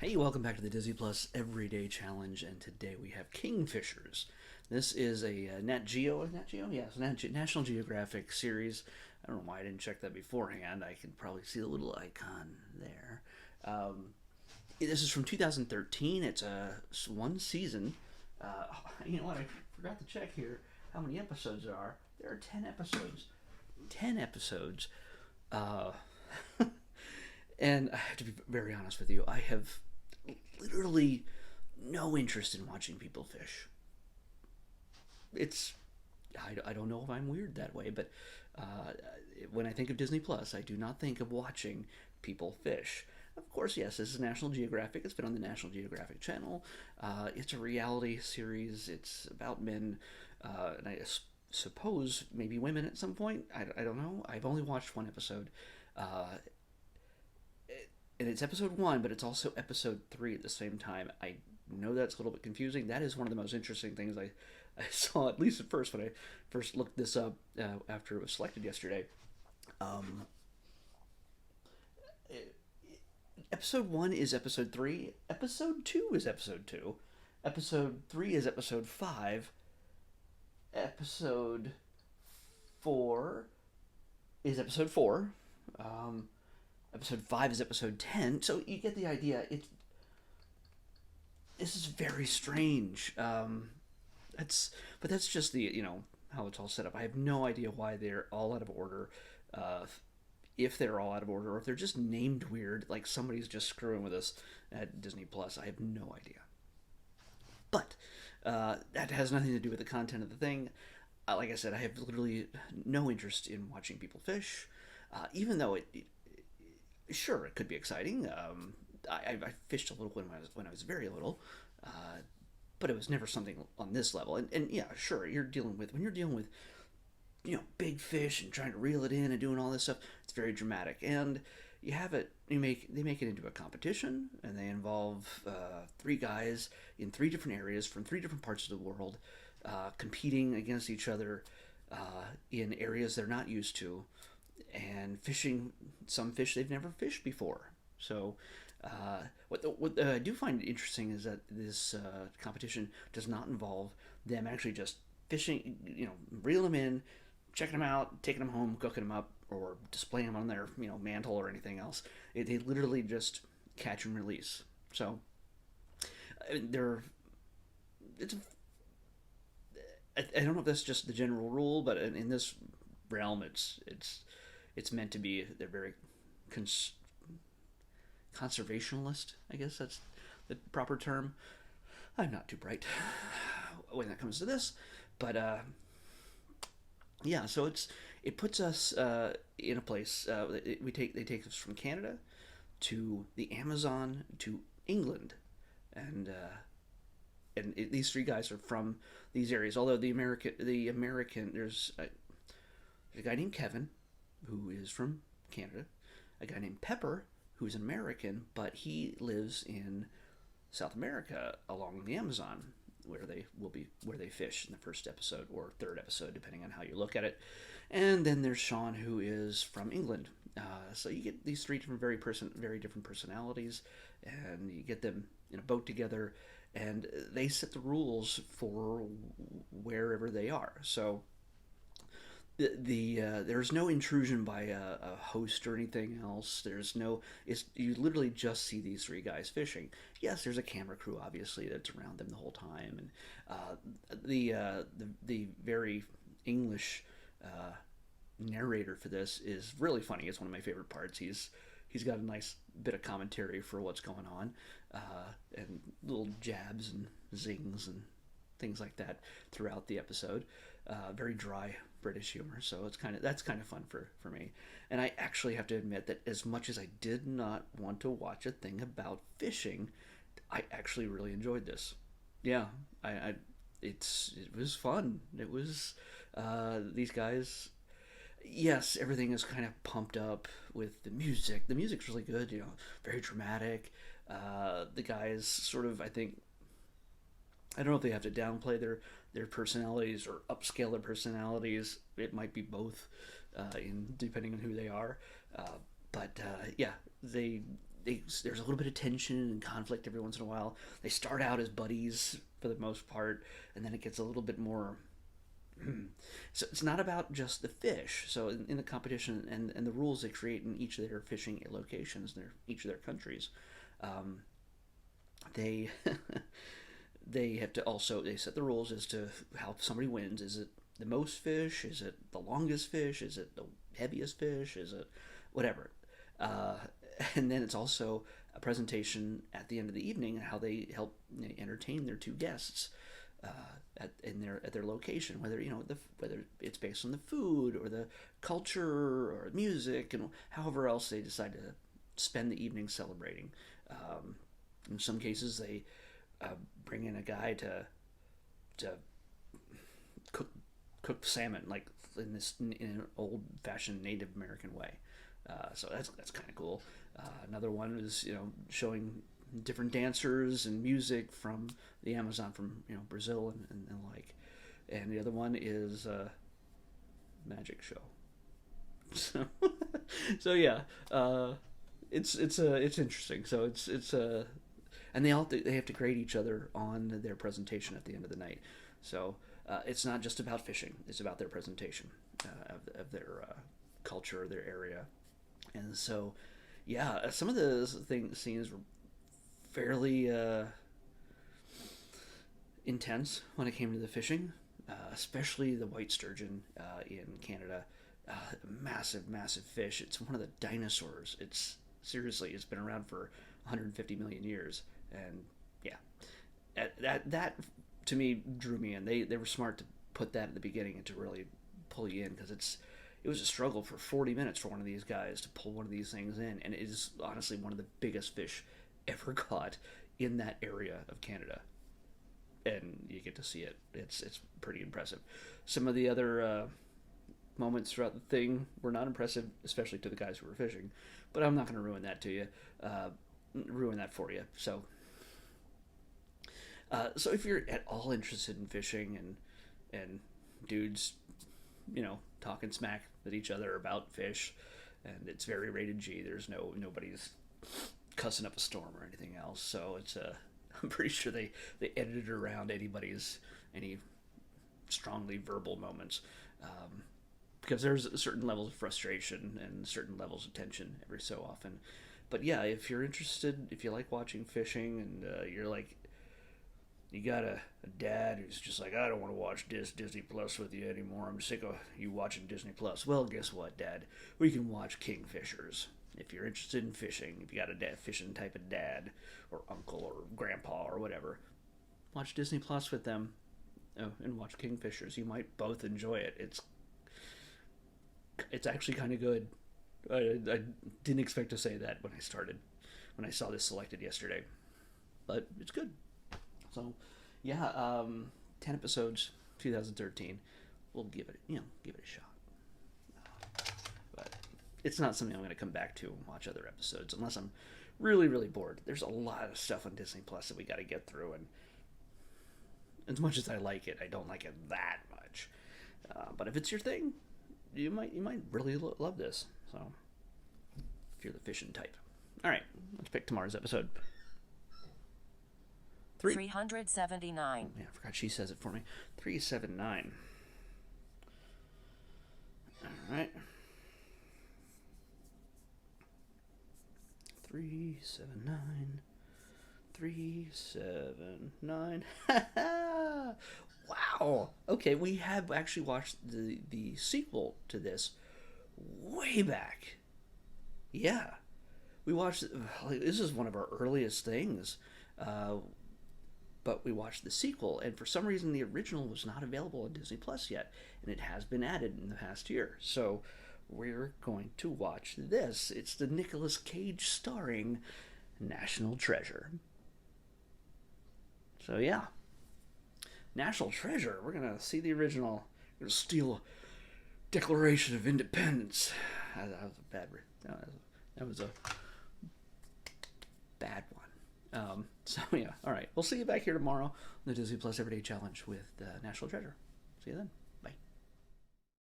Hey, welcome back to the Disney Plus Everyday Challenge, and today we have Kingfishers. This is a NatGeo, yes, National Geographic series. I don't know why I didn't check that beforehand. I can probably see the little icon there. This is from 2013. It's one season. You know what? I forgot to check here how many episodes there are. There are 10 episodes. 10 episodes. Uh, and I have to be very honest with you. I have literally no interest in watching people fish. It's I don't know if I'm weird that way, but uh, when I think of Disney Plus, I do not think of watching people fish. Of course, yes, this is National Geographic. It's been on the National Geographic Channel. It's a reality series. It's about men, and I suppose maybe women at some point. I don't know. I've only watched one episode. Uh, and it's episode one, but it's also episode three at the same time. I know that's a little bit confusing. That is one of the most interesting things I saw, at least at first, when I first looked this up after it was selected yesterday. Um, Episode one is episode three. Episode two is episode two. Episode three is episode five. Episode four is episode four. Um, Episode five is episode 10. So you get the idea. This is very strange. That's just the how it's all set up. I have no idea why they're all out of order. Uh, if they're all out of order, or if they're just named weird, like somebody's just screwing with us at Disney Plus. I have no idea. But that has nothing to do with the content of the thing. Like I said, I have literally no interest in watching people fish, even though sure, it could be exciting. I fished a little when I was very little, but it was never something on this level. And yeah, sure, when you're dealing with big fish and trying to reel it in and doing all this stuff. It's very dramatic, and they make it into a competition, and they involve three guys in three different areas from three different parts of the world, competing against each other in areas they're not used to, and fishing some fish they've never fished before. So, what I do find interesting is that this competition does not involve them actually just fishing, reel them in, checking them out, taking them home, cooking them up, or displaying them on their mantle or anything else. They literally just catch and release. So, they're it's I don't know if that's just the general rule, but in this realm, it's meant to be. They're very cons- conservationalist. I guess that's the proper term. I'm not too bright when it comes to this, but yeah. So it puts us in a place. They take us from Canada to the Amazon to England, and these three guys are from these areas. Although the American there's a guy named Kevin who is from Canada, a guy named Pepper who's an American, but he lives in South America along the Amazon, where they fish in the first episode or third episode, depending on how you look at it. And then there's Sean, who is from England. So you get these three different very different personalities, and you get them in a boat together, and they set the rules for wherever they are. So there's no intrusion by a host or anything else. You literally just see these three guys fishing. Yes, there's a camera crew obviously that's around them the whole time, and the very English narrator for this is really funny. It's one of my favorite parts. He's got a nice bit of commentary for what's going on, and little jabs and zings and things like that throughout the episode. Very dry British humor, so that's kind of fun for me. And I actually have to admit that as much as I did not want to watch a thing about fishing, I actually really enjoyed this. Yeah, it was fun. It was these guys. Yes, everything is kind of pumped up with the music. The music's really good. Very dramatic. The guys sort of, I don't know if they have to downplay their personalities or upscale their personalities. It might be both, in depending on who they are. But yeah, they there's a little bit of tension and conflict every once in a while. They start out as buddies for the most part, and then it gets a little bit more. So it's not about just the fish. So in the competition and the rules they create in each of their fishing locations, each of their countries, um, they they have to also they set the rules as to how somebody wins. Is it the most fish? Is it the longest fish? Is it the heaviest fish? Is it whatever? Uh, and then it's also a presentation at the end of the evening and how they help entertain their two guests at their location, whether whether it's based on the food or the culture or music and however else they decide to spend the evening celebrating. In some cases, they bring in a guy to cook salmon like in an old fashioned Native American way. So that's kind of cool. Another one is showing different dancers and music from the Amazon, from Brazil and like. And the other one is magic show. So yeah, it's interesting. So it's and they have to grade each other on their presentation at the end of the night. So it's not just about fishing; it's about their presentation of their culture, their area, and so yeah, some of the scenes were fairly intense when it came to the fishing, especially the white sturgeon in Canada. Massive, massive fish. It's one of the dinosaurs. It's been around for 150 million years, and yeah, that to me drew me in. They were smart to put that at the beginning and to really pull you in, because it was a struggle for 40 minutes for one of these guys to pull one of these things in, and it is honestly one of the biggest fish ever caught in that area of Canada, and you get to see it. It's pretty impressive. Some of the other moments throughout the thing were not impressive, especially to the guys who were fishing, but I'm not going to ruin that to you, ruin that for you. So if you're at all interested in fishing and dudes, talking smack with each other about fish, and it's very rated G. There's nobody's cussing up a storm or anything else. So it's I'm pretty sure they edited around any strongly verbal moments, because there's certain levels of frustration and certain levels of tension every so often. But yeah, if you're interested, if you like watching fishing, and you're like, you got a dad who's just like, I don't want to watch Disney Plus with you anymore. I'm sick of you watching Disney Plus. Well, guess what, Dad? We can watch Kingfishers. If you're interested in fishing, if you got a fishing type of dad or uncle or grandpa or whatever, watch Disney Plus with them, and watch Kingfishers. You might both enjoy it. It's actually kind of good. I didn't expect to say that when I saw this selected yesterday, but it's good. So, yeah, 10 episodes, 2013. We'll give it a shot. But it's not something I'm going to come back to and watch other episodes unless I'm really, really bored. There's a lot of stuff on Disney Plus that we got to get through, and as much as I like it, I don't like it that much. But if it's your thing, you might really love this. So, if you're the fishing type. All right, let's pick tomorrow's episode. 379. Yeah, I forgot she says it for me. 379. All right. 379. 379. Wow. Okay, we have actually watched the sequel to this way back. Yeah. We watched, this is one of our earliest things. But we watched the sequel, and for some reason the original was not available on Disney Plus yet, and it has been added in the past year. So we're going to watch this. It's the Nicolas Cage starring National Treasure. So yeah, National Treasure. We're gonna see the original. We're gonna steal Declaration of Independence. That was a bad. That was a bad one. So yeah, all right. We'll see you back here tomorrow on the Disney Plus Everyday Challenge with National Treasure. See you then.